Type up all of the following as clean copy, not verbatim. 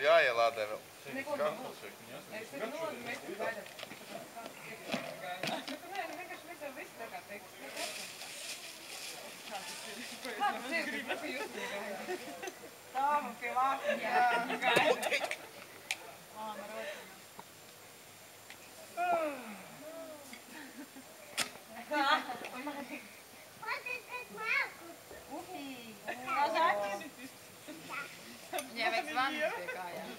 Jāielādē vēl. Neko nebūs. Es tev nodu, mēs tev gaidām. Nē, vienkārši mēs jau visi tā kā teiks. Kāds ir? Ko jūs tur gaidāt? Stāvam pie vārtiem. Jā, gaidāt. Māma rocina. Viņai vajag zvanīt pie kājām.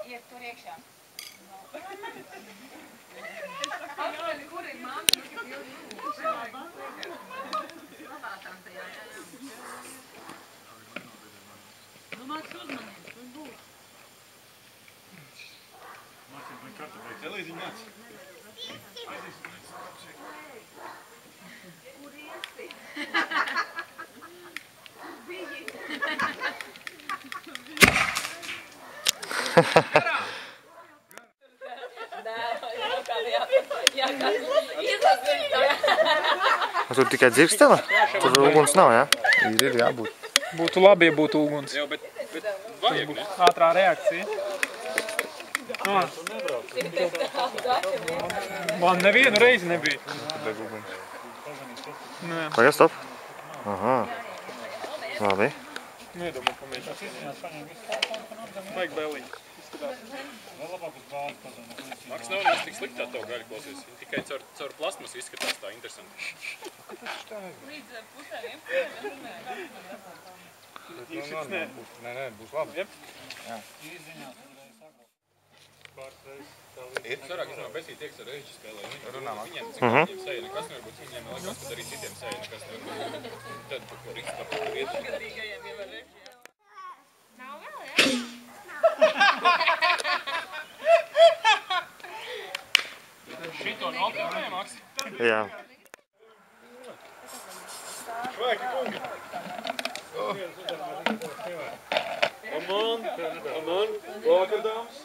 Iet tur iekšā. Atpakaļ, kur ir mamma? Domāts uzmanīt, tur būs. Mācīt, vai kartuvē. Elīziņ, nāc. Kur iesi? Tur tikai dzirkstele? Tur uguns nav, jā? Ir jābūt. Būtu labi, ja būtu uguns. Jā, bet vajag, ne? Ātrā reakcija. Man nevienu reizi nebija. Deg uguns. Nē. Pagaid, stop. Aha. Labi. Nedomā, ka mēs vajag bēlīt. Maks nav nemaz tik sliktā tavu gaļu klausies. Tikai caur plasmas izskatās tā interesanti. Līdz pusēm. Nē, būs labi. Ir sarāk, es nav besīt tieks ar reģi spēlē. Viņiem seja nekas nevar būt, viņiem liekas, pat arī citiem seja nekas nevar būt. Tad, ko rīks par kur iet. Gadīgajiem jau ar reģi. Nav vēl, jā? Šito nopirmē, Maks? Jā. Švēki, kungi! Come on, walk dāmas.